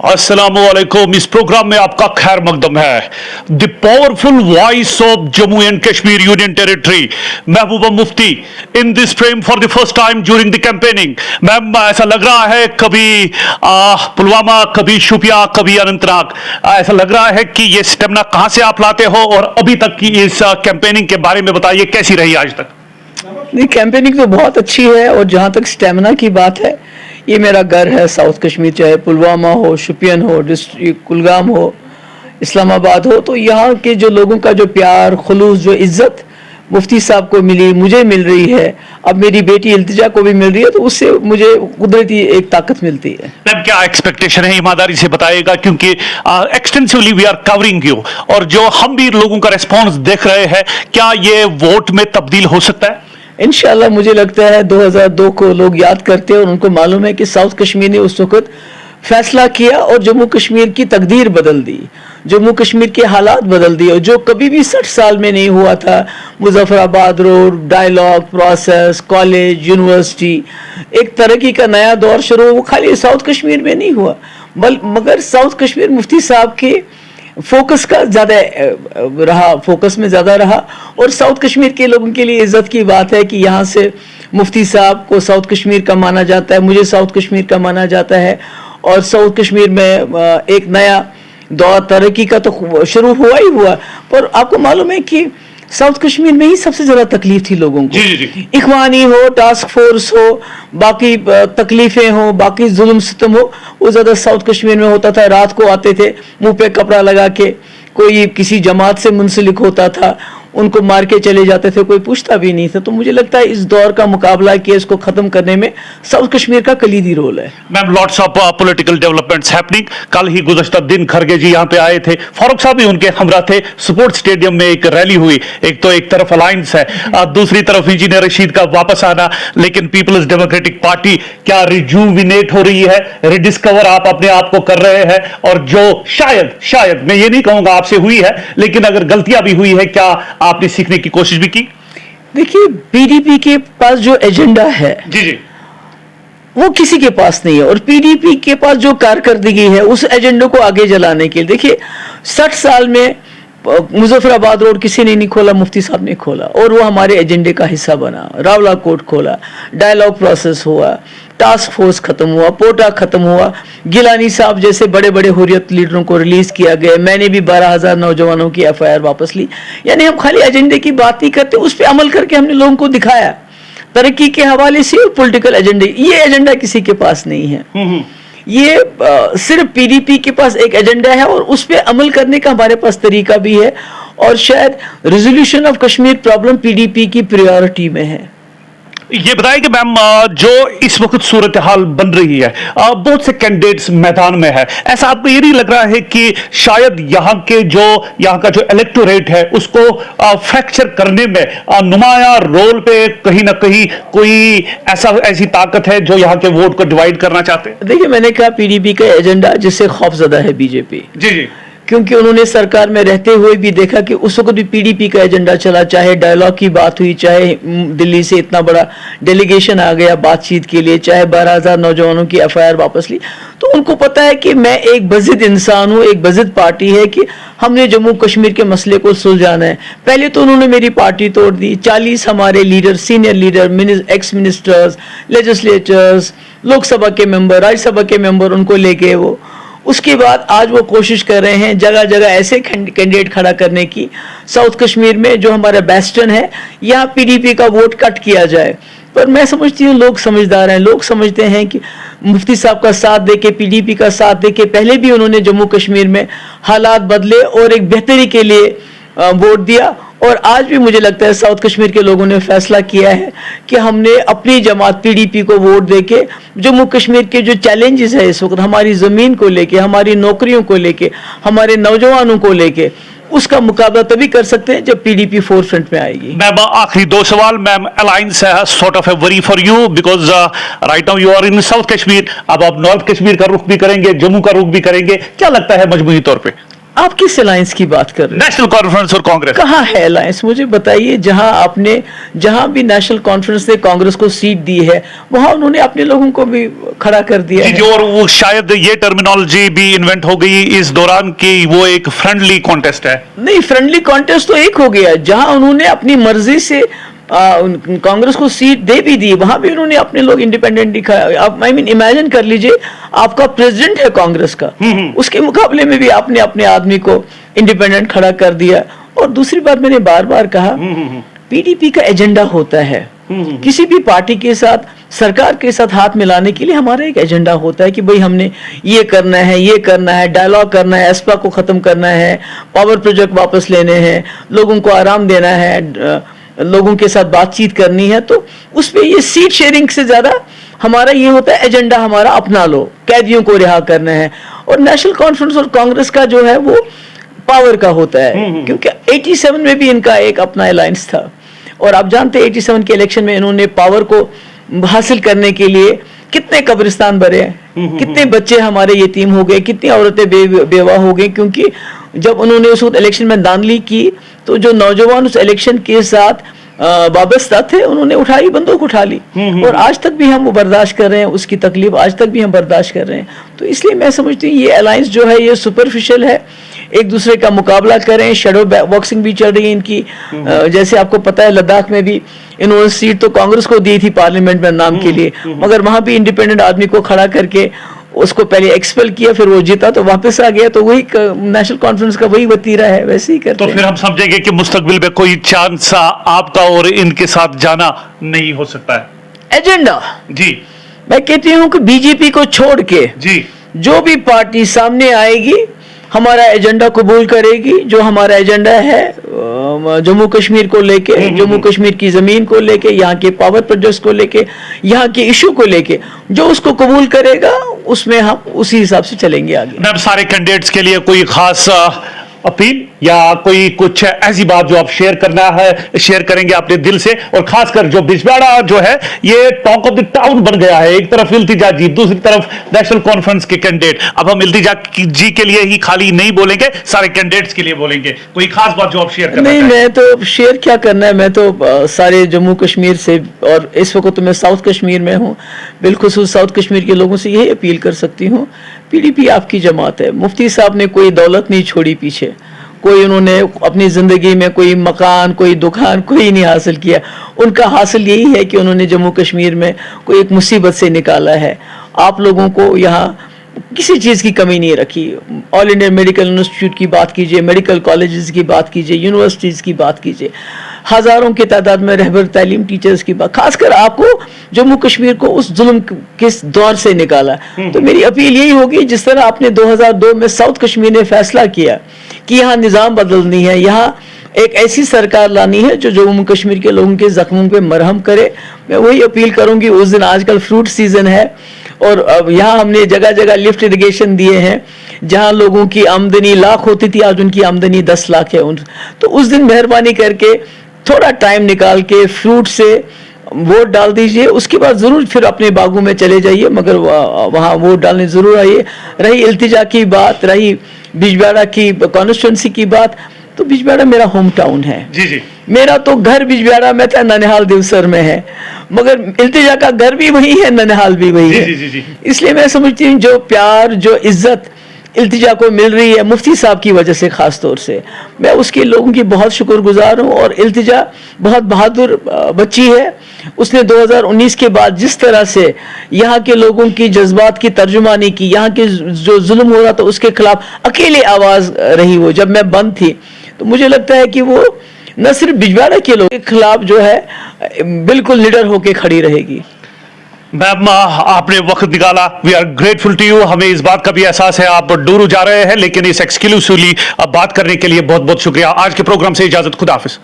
अस्सलाम वालेकुम। इस प्रोग्राम में आपका खैर मकदम है। The powerful voice of Jammu and Kashmir union territory Mehbooba Mufti in this frame for the first time during the campaigning. Ma'am, ऐसा लग रहा है कभी पुलवामा, कभी शुपिया, कभी अनंतनाग, ऐसा लग रहा है कि ये स्टेमिना कहाँ से आप लाते हो, और अभी तक की इस कैंपेनिंग के बारे में बताइए, कैसी रही आज तक? नहीं, कैंपेनिंग तो बहुत अच्छी है, और जहाँ तक स्टेमिना की बात है, ये मेरा घर है साउथ कश्मीर, चाहे पुलवामा हो, शुपियन हो, डिस्ट्रिक्ट कुलगाम हो, इस्लामाबाद हो, तो यहाँ के जो लोगों का जो प्यार, खुलूस, जो इज्जत मुफ्ती साहब को मिली, मुझे मिल रही है, अब मेरी बेटी इल्तिजा को भी मिल रही है, तो उससे मुझे कुदरती एक ताकत मिलती है। मैम, क्या एक्सपेक्टेशन है, ईमानदारी से बताइएगा, क्योंकि extensively we are covering you, और जो हम भी लोगों का रेस्पॉन्स देख रहे हैं, क्या ये वोट में तब्दील हो सकता है? इंशाल्लाह मुझे लगता है 2002 को लोग याद करते हैं, और उनको मालूम है कि साउथ कश्मीर ने उस वक्त फैसला किया और जम्मू कश्मीर की तकदीर बदल दी, जम्मू कश्मीर के हालात बदल दिए, जो कभी भी 60 साल में नहीं हुआ था। Muzaffarabad road, dialogue process, college, university, एक तरक्की का नया दौर शुरू, वो खाली साउथ कश्मीर में नहीं हुआ, मगर साउथ कश्मीर मुफ्ती साहब के फोकस का ज्यादा रहा, फोकस में ज्यादा रहा। और साउथ कश्मीर के लोगों के लिए इज्जत की बात है कि यहाँ से मुफ्ती साहब को साउथ कश्मीर का माना जाता है, मुझे साउथ कश्मीर का माना जाता है, और साउथ कश्मीर में एक नया दौर तरक्की का तो शुरू हुआ ही हुआ। पर आपको मालूम है कि साउथ कश्मीर में ही सबसे ज्यादा तकलीफ थी लोगों को, इखवानी हो, टास्क फोर्स हो, बाकी तकलीफें हो, बाकी जुल्म सितम हो, वो ज्यादा साउथ कश्मीर में होता था। रात को आते थे मुंह पे कपड़ा लगा के, कोई किसी जमात से मुंसलिक होता था, उनको मार के चले जाते थे, कोई पूछता भी नहीं था। तो मुझे लगता है इस दौर का मुकाबला किया, इसको खत्म करने में साउथ कश्मीर का कलीदी रोल है। Ma'am, lots of political developments happening. कल ही गुज़श्ता दिन खरगे जी यहाँ पे आए थे, फारूक साहब भी उनके हमरा थे। स्पोर्ट्स स्टेडियम में एक रैली हुई, एक तरफ अलायंस है, दूसरी तरफ इंजीनियर रशीद का वापस आना, लेकिन पीपल्स डेमोक्रेटिक पार्टी क्या रिजूविनेट हो रही है, रिडिस्कवर आप अपने आप को कर रहे हैं, और जो शायद मैं ये नहीं कहूंगा आपसे हुई है, लेकिन अगर गलतियां भी हुई है, क्या आपने सीखने की कोशिश भी की? देखिए, पीडीपी के पास जो एजेंडा है जी वो किसी के पास नहीं है, और पीडीपी के पास जो कारकर्दगी है उस एजेंडे को आगे जलाने के लिए, देखिए 60 साल में मुजफ्फराबाद रोड किसी ने नहीं खोला, मुफ्ती साहब ने खोला, और वो हमारे एजेंडे का हिस्सा बना। रावला कोर्ट खोला, डायलॉग प्रोसेस हुआ, टास्क फोर्स खत्म हुआ, पोटा खत्म हुआ, गिलानी साहब जैसे बड़े बड़े हुर्रियत लीडरों को रिलीज किया गया, मैंने भी 12,000 नौजवानों की FIR वापस ली। यानी हम खाली एजेंडे की बात नहीं करते, उस पर अमल करके हमने लोगों को दिखाया, तरक्की के हवाले से और पॉलिटिकल एजेंडे। ये एजेंडा किसी के पास नहीं है, ये सिर्फ पीडीपी के पास एक एजेंडा है, और उस पर अमल करने का हमारे पास तरीका भी है, और शायद resolution of Kashmir problem PDP की प्रायोरिटी में है। ये बताइए कि मैम, जो इस वक्त सूरत हाल बन रही है, बहुत से कैंडिडेट्स मैदान में है, ऐसा आपको ये नहीं लग रहा है कि शायद यहाँ का जो इलेक्टोरेट है उसको फ्रैक्चर करने में नुमाया रोल पे कहीं ना कहीं कोई ऐसी ताकत है जो यहाँ के वोट को डिवाइड करना चाहते हैं? देखिए, मैंने कहा पीडीपी का एजेंडा जिससे खौफजदा है बीजेपी, जी, क्योंकि उन्होंने सरकार में रहते हुए भी देखा कि उस वक्त भी पीडीपी का एजेंडा चला, चाहे डायलॉग की बात हुई, चाहे दिल्ली से इतना बड़ा डेलीगेशन आ गया बातचीत के लिए, चाहे 12,000 नौजवानों की FIR वापस ली। तो उनको पता है कि मैं एक बज़िद इंसान हूँ, एक बज़िद पार्टी है, कि हमने जम्मू कश्मीर के मसले को सुलझाना है। पहले तो उन्होंने मेरी पार्टी तोड़ दी, 40 हमारे leader, senior leader, x ministers, legislators, Lok Sabha के मेंबर, राज्यसभा के मेंबर, उनको लेके वो, उसके बाद आज वो कोशिश कर रहे हैं जगह जगह ऐसे कैंडिडेट खड़ा करने की, साउथ कश्मीर में जो हमारा बेस्टन है, यहाँ पीडीपी का वोट कट किया जाए। पर मैं समझती हूँ लोग समझदार हैं, लोग समझते हैं कि मुफ्ती साहब का साथ देके, पीडीपी का साथ देके, पहले भी उन्होंने जम्मू कश्मीर में हालात बदले और एक बेहतरी के लिए वोट दिया, और आज भी मुझे लगता है साउथ कश्मीर के लोगों ने फैसला किया है कि हमने अपनी जमात पीडीपी को वोट देके जम्मू कश्मीर के जो चैलेंजेस है इस वक्त, हमारी ज़मीन को लेके, हमारी नौकरियों को लेके, हमारे नौजवानों को लेके, उसका मुकाबला तभी कर सकते हैं जब पीडीपी फोर फ्रंट में आएगी। मैम, आखिरी 2 सवाल। मैम, अलायंस है sort of a worry for you, because right now you are in south Kashmir, अब आप नॉर्थ कश्मीर का रुख भी करेंगे, जम्मू का रुख भी करेंगे, क्या लगता है मजमूई तौर पे? आप किस अलायंस की बात कर रहे हैं? नेशनल कॉन्फ्रेंस और कांग्रेस कहाँ है अलायंस? मुझे बताइए। जहां भी नेशनल कॉन्फ्रेंस ने कांग्रेस को सीट दी है, वहां उन्होंने अपने लोगों को भी खड़ा कर दिया जी है। जी, और वो शायद ये टर्मिनोलॉजी भी इन्वेंट हो गई इस दौरान कि वो एक फ्रेंडली कॉन्टेस्ट है। नहीं, फ्रेंडली कॉन्टेस्ट तो एक हो गया, जहां उन्होंने अपनी मर्जी से कांग्रेस को सीट दे भी दी, वहां भी उन्होंने अपने लोग इंडिपेंडेंटली आप इमेजिन कर लीजिए, आपका प्रेसिडेंट है कांग्रेस का, उसके मुकाबले में भी आपने अपने आदमी को इंडिपेंडेंट खड़ा कर दिया। और दूसरी बात, मैंने बार बार कहा, पीडीपी का एजेंडा होता है। किसी भी पार्टी के साथ, सरकार के साथ हाथ मिलाने के लिए हमारा एक एजेंडा होता है कि भाई हमने ये करना है, ये करना है, डायलॉग करना है, एस्पा को खत्म करना है, पावर प्रोजेक्ट वापस लेने हैं, लोगों को आराम देना है, लोगों के साथ बातचीत करनी है। तो उस पे ये सीट शेयरिंग से ज्यादा हमारा ये होता है एजेंडा हमारा अपना लो, कैदियों को रिहा करना है। और नेशनल कॉन्फ्रेंस और कांग्रेस का जो है वो पावर का होता है, क्योंकि 87 में भी इनका एक अपना अलायंस था। और आप जानते हैं 87 के इलेक्शन में इन्होंने पावर को हासिल करने के लिए कितने कब्रिस्तान भरे, कितने बच्चे हमारे यतीम हो गए, कितनी औरतें बेवा हो गई, क्योंकि जब उन्होंने उस वक्त इलेक्शन में धांधली की तो जो नौजवान उस इलेक्शन के साथ वाबस्ता थे, उन्होंने उठाई, बंदूक उठा ली। और आज तक भी हम वो बर्दाश्त कर रहे हैं, उसकी तकलीफ आज तक भी हम बर्दाश्त कर रहे हैं। तो इसलिए मैं समझती हूँ ये अलायंस जो है ये सुपरफिशियल है, एक दूसरे का मुकाबला करें, शेडो बॉक्सिंग भी चल रही है इनकी। जैसे आपको पता है लद्दाख में भी इन्होंने सीट तो कांग्रेस को दी थी पार्लियामेंट में नाम के लिए, मगर वहां भी इंडिपेंडेंट आदमी को खड़ा करके उसको पहले एक्सपेल किया, फिर वो जीता तो वापस आ गया। तो वही नेशनल कॉन्फ्रेंस का वही वतीरा है, वैसे ही करते तो फिर हम समझेंगे कि मुस्तकबिल में कोई चांस आपका और इनके साथ जाना नहीं हो सकता है। एजेंडा, जी मैं कहती हूँ कि बीजेपी को छोड़ के जी, जो भी पार्टी सामने आएगी हमारा एजेंडा कबूल करेगी। जो हमारा एजेंडा है जम्मू कश्मीर को लेके, जम्मू कश्मीर की जमीन को लेके, यहाँ के पावर प्रोजेक्ट्स को लेके, यहाँ के इशू को लेके, जो उसको कबूल करेगा उसमें हम उसी हिसाब से चलेंगे आगे। मैम, सारे कैंडिडेट्स के लिए कोई खास अपील या कोई कुछ ऐसी बात जो आप शेयर करना है, शेयर करेंगे अपने दिल से? और खासकर जो बिजवाड़ा जो है ये टॉक ऑफ द टाउन बन गया है, एक तरफ इल्तिजा जी, दूसरी तरफ नेशनल कॉन्फ्रेंस के कैंडिडेट। अब हम इल्तिजा जी के लिए ही खाली नहीं बोलेंगे, सारे कैंडिडेट्स के लिए बोलेंगे। कोई खास बात जो आप शेयर करना नहीं, मैं तो शेयर क्या करना है, मैं तो सारे जम्मू कश्मीर से, और इस वक्त तो मैं साउथ कश्मीर में हूँ, बिलखुसूस साउथ कश्मीर के लोगों से यही अपील कर सकती हूँ, पीडीपी आपकी जमात है। मुफ्ती साहब ने कोई दौलत नहीं छोड़ी पीछे, कोई उन्होंने अपनी जिंदगी में कोई मकान, कोई दुकान, कोई नहीं हासिल किया। उनका हासिल यही है कि उन्होंने जम्मू कश्मीर में कोई एक मुसीबत से निकाला है। आप लोगों को यहाँ किसी चीज़ की कमी नहीं रखी। ऑल इंडिया मेडिकल इंस्टीट्यूट की बात कीजिए, मेडिकल कॉलेजेस की बात कीजिए, यूनिवर्सिटीज़ की बात कीजिए, हज़ारों की तादाद में रहबर तालीम टीचर्स की बात, खासकर आपको जम्मू कश्मीर को उस जुल्म के दौर से निकाला। तो मेरी अपील यही होगी, जिस तरह आपने 2002 में साउथ कश्मीर ने फैसला किया कि यहाँ निज़ाम बदलनी है, यहाँ एक ऐसी सरकार लानी है जो जम्मू कश्मीर के लोगों के जख्मों पे मरहम करे, मैं वही अपील करूंगी। उस दिन आजकल फ्रूट सीजन है और अब यहाँ हमने जगह जगह लिफ्ट इरिगेशन दिए हैं, जहाँ लोगों की आमदनी लाख होती थी, आज उनकी आमदनी 10 लाख है। तो उस दिन मेहरबानी करके थोड़ा टाइम निकाल के फ्रूट से वोट डाल दीजिए, उसके बाद जरूर फिर अपने बागों में चले जाइए, मगर वहाँ वोट डालने जरूर आइए। रही इल्तिजा की बात, रही बिजवाड़ा की कॉन्स्टिट्यूंसी की बात, तो बिजवाड़ा मेरा होम टाउन है। जी जी, मेरा तो घर बिजवाड़ा में था, ननिहाल देवसर में है, मगर इल्तिजा का घर भी वही है, ननिहाल भी वही है। जी जी जी। इसलिए मैं समझती हूँ जो प्यार, जो इज्जत इल्तिजा को मिल रही है मुफ्ती साहब की वजह से, खास तौर से मैं उसके लोगों की बहुत शुक्रगुजार हूँ। और इल्तिजा बहुत बहादुर बच्ची है, उसने 2019 के बाद जिस तरह से यहाँ के लोगों की जज्बात की तर्जुमानी की, यहाँ के जो जुल्म हो रहा था उसके खिलाफ अकेले आवाज रही। वो जब मैं बंद थी तो मुझे लगता है कि वो न सिर्फ बिजवाड़ा के लोगों के खिलाफ जो है बिल्कुल निडर होकर खड़ी रहेगी। मैम, आपने वक्त निकाला, we are grateful to you. हमें इस बात का भी एहसास है आप डूरू जा रहे हैं, लेकिन इस एक्सक्लूसिवली बात करने के लिए बहुत बहुत शुक्रिया। आज के प्रोग्राम से इजाजत, खुदा हाफिज।